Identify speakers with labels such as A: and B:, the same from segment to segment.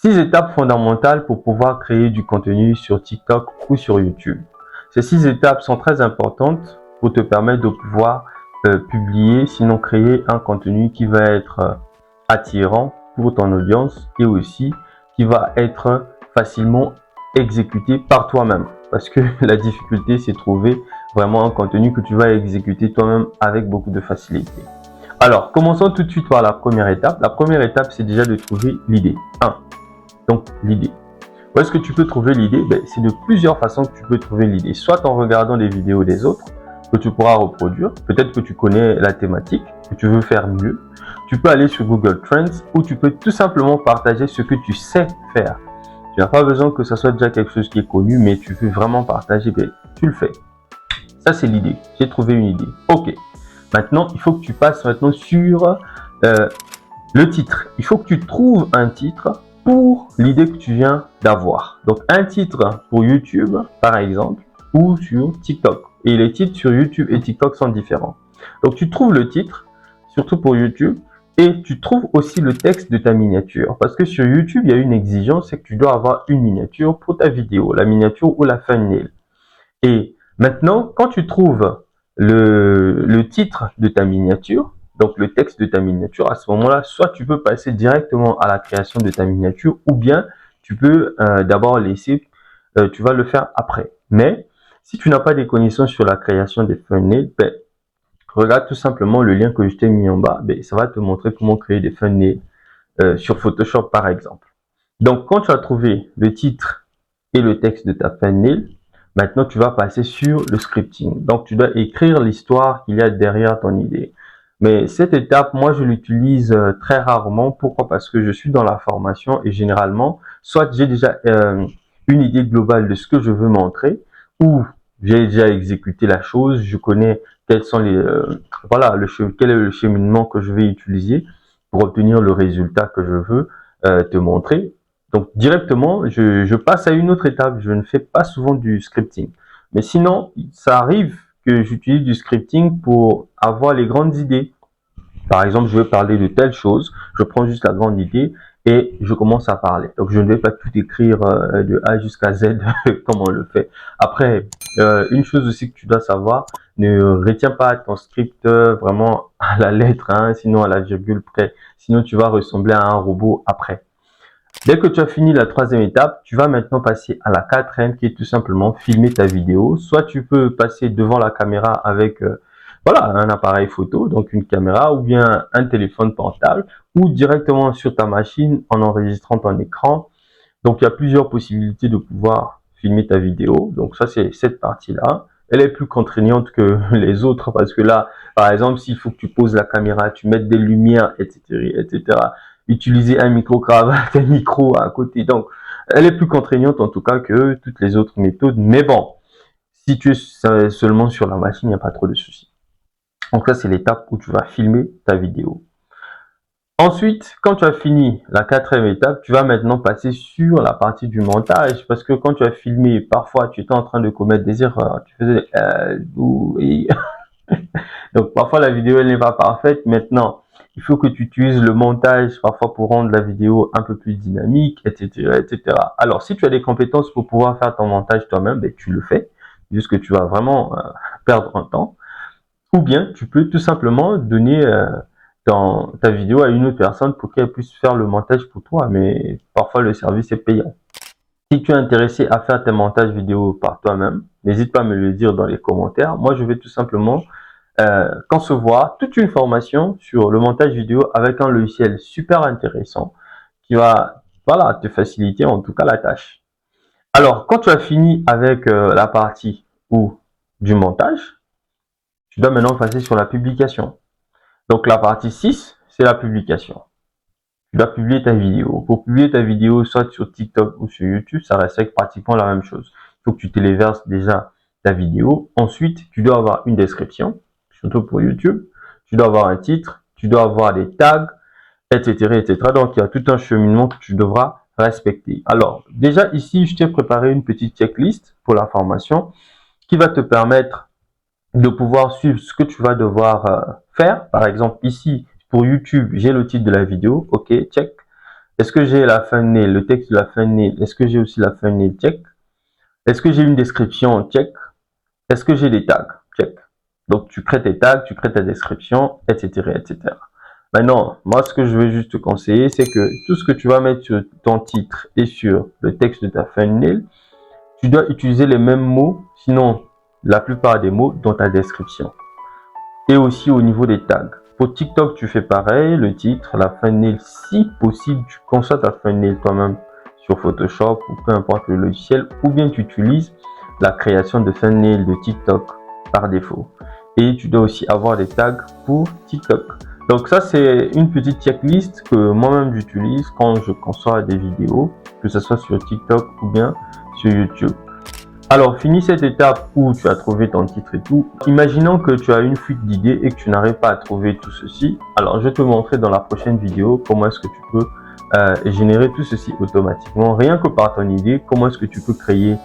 A: 6 étapes fondamentales pour pouvoir créer du contenu sur TikTok ou sur YouTube. Ces 6 étapes sont très importantes pour te permettre de pouvoir publier, sinon créer un contenu qui va être attirant pour ton audience et aussi qui va être facilement exécuté par toi-même. Parce que la difficulté, c'est trouver vraiment un contenu que tu vas exécuter toi-même avec beaucoup de facilité. Alors, commençons tout de suite par la première étape. La première étape, c'est déjà de trouver l'idée. Donc, l'idée. Où est-ce que tu peux trouver l'idée? C'est de plusieurs façons que tu peux trouver l'idée. Soit en regardant des vidéos des autres que tu pourras reproduire. Peut-être que tu connais la thématique, que tu veux faire mieux. Tu peux aller sur Google Trends ou tu peux tout simplement partager ce que tu sais faire. Tu n'as pas besoin que ça soit déjà quelque chose qui est connu, mais tu veux vraiment partager, tu le fais. Ça, c'est l'idée. J'ai trouvé une idée. Ok. Maintenant, il faut que tu passes maintenant sur le titre. Il faut que tu trouves un titre pour l'idée que tu viens d'avoir. Donc, un titre pour YouTube, par exemple, ou sur TikTok. Et les titres sur YouTube et TikTok sont différents. Donc, tu trouves le titre, surtout pour YouTube, et tu trouves aussi le texte de ta miniature. Parce que sur YouTube, il y a une exigence, c'est que tu dois avoir une miniature pour ta vidéo, la miniature ou la thumbnail. Et maintenant, quand tu trouves le titre de ta miniature, donc le texte de ta miniature, à ce moment-là, soit tu peux passer directement à la création de ta miniature, ou bien tu peux d'abord laisser, tu vas le faire après. Mais si tu n'as pas des connaissances sur la création des thumbnails, regarde tout simplement le lien que je t'ai mis en bas, ça va te montrer comment créer des thumbnails sur Photoshop par exemple. Donc quand tu as trouvé le titre et le texte de ta thumbnail, maintenant tu vas passer sur le scripting. Donc tu dois écrire l'histoire qu'il y a derrière ton idée. Mais cette étape, moi je l'utilise très rarement. Pourquoi? Parce que je suis dans la formation et généralement, soit j'ai déjà une idée globale de ce que je veux montrer, ou j'ai déjà exécuté la chose, je connais quels sont les voilà quel est le cheminement que je vais utiliser pour obtenir le résultat que je veux te montrer. Donc directement, je passe à une autre étape. Je ne fais pas souvent du scripting. Mais sinon, ça arrive que j'utilise du scripting pour avoir les grandes idées. Par exemple, je veux parler de telle chose, je prends juste la grande idée et je commence à parler. Donc, je ne vais pas tout écrire de A jusqu'à Z comme on le fait. Après, une chose aussi que tu dois savoir, ne retiens pas ton script vraiment à la lettre, hein, sinon à la virgule près. Sinon, tu vas ressembler à un robot après. Dès que tu as fini la troisième étape, tu vas maintenant passer à la quatrième qui est tout simplement filmer ta vidéo. Soit tu peux passer devant la caméra avec voilà, un appareil photo, donc une caméra ou bien un téléphone portable ou directement sur ta machine en enregistrant ton écran. Donc il y a plusieurs possibilités de pouvoir filmer ta vidéo. Donc ça c'est cette partie-là. Elle est plus contraignante que les autres parce que là, par exemple, s'il faut que tu poses la caméra, tu mettes des lumières, etc., utiliser un micro-cravate, un micro à côté. Donc, elle est plus contraignante en tout cas que toutes les autres méthodes. Mais bon, si tu es seulement sur la machine, il n'y a pas trop de soucis. Donc là, c'est l'étape où tu vas filmer ta vidéo. Ensuite, quand tu as fini la quatrième étape, tu vas maintenant passer sur la partie du montage parce que quand tu as filmé, parfois tu étais en train de commettre des erreurs. Tu faisais oui. Donc parfois la vidéo elle n'est pas parfaite. Maintenant, il faut que tu utilises le montage parfois pour rendre la vidéo un peu plus dynamique, etc., etc. Alors si tu as des compétences pour pouvoir faire ton montage toi-même, tu le fais, juste que tu vas vraiment perdre un temps. Ou bien tu peux tout simplement donner ta vidéo à une autre personne pour qu'elle puisse faire le montage pour toi, mais parfois le service est payant. Si tu es intéressé à faire tes montages vidéo par toi-même, n'hésite pas à me le dire dans les commentaires. Moi, je vais tout simplement concevoir toute une formation sur le montage vidéo avec un logiciel super intéressant qui va voilà, te faciliter en tout cas la tâche. Alors, quand tu as fini avec la partie du montage, tu dois maintenant passer sur la publication. Donc la partie 6, c'est la publication. Tu dois publier ta vidéo. Pour publier ta vidéo, soit sur TikTok ou sur YouTube, ça reste pratiquement la même chose. Il faut que tu téléverses déjà ta vidéo. Ensuite, tu dois avoir une description, surtout pour YouTube. Tu dois avoir un titre, tu dois avoir des tags, etc., etc. Donc, il y a tout un cheminement que tu devras respecter. Alors, déjà ici, je t'ai préparé une petite checklist pour la formation qui va te permettre de pouvoir suivre ce que tu vas devoir faire. Par exemple, ici, pour YouTube, j'ai le titre de la vidéo. OK, check. Est-ce que j'ai la thumbnail, le texte de la thumbnail? Est-ce que j'ai aussi la thumbnail? Check. Est-ce que j'ai une description? Check. Est-ce que j'ai des tags? Check. Donc, tu crées tes tags, tu crées ta description, etc., etc. Maintenant, moi, ce que je vais juste te conseiller, c'est que tout ce que tu vas mettre sur ton titre et sur le texte de ta thumbnail, tu dois utiliser les mêmes mots, sinon la plupart des mots dans ta description. Et aussi au niveau des tags. Pour TikTok, tu fais pareil, le titre, la thumbnail, si possible, tu conçois ta thumbnail toi-même sur Photoshop ou peu importe le logiciel, ou bien tu utilises la création de thumbnail de TikTok par défaut. Et tu dois aussi avoir des tags pour TikTok. Donc ça, c'est une petite checklist que moi-même j'utilise quand je conçois des vidéos, que ce soit sur TikTok ou bien sur YouTube. Alors, finis cette étape où tu as trouvé ton titre et tout. Imaginons que tu as une fuite d'idées et que tu n'arrives pas à trouver tout ceci. Alors, je vais te montrer dans la prochaine vidéo comment est-ce que tu peux générer tout ceci automatiquement. Rien que par ton idée, comment est-ce que tu peux créer,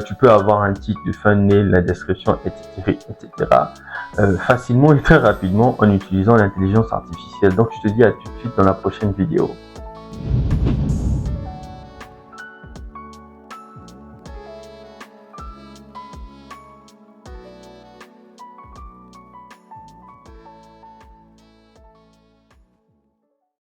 A: tu peux avoir un titre, de thumbnail, la description, etc. Facilement et très rapidement en utilisant l'intelligence artificielle. Donc, je te dis à tout de suite dans la prochaine vidéo.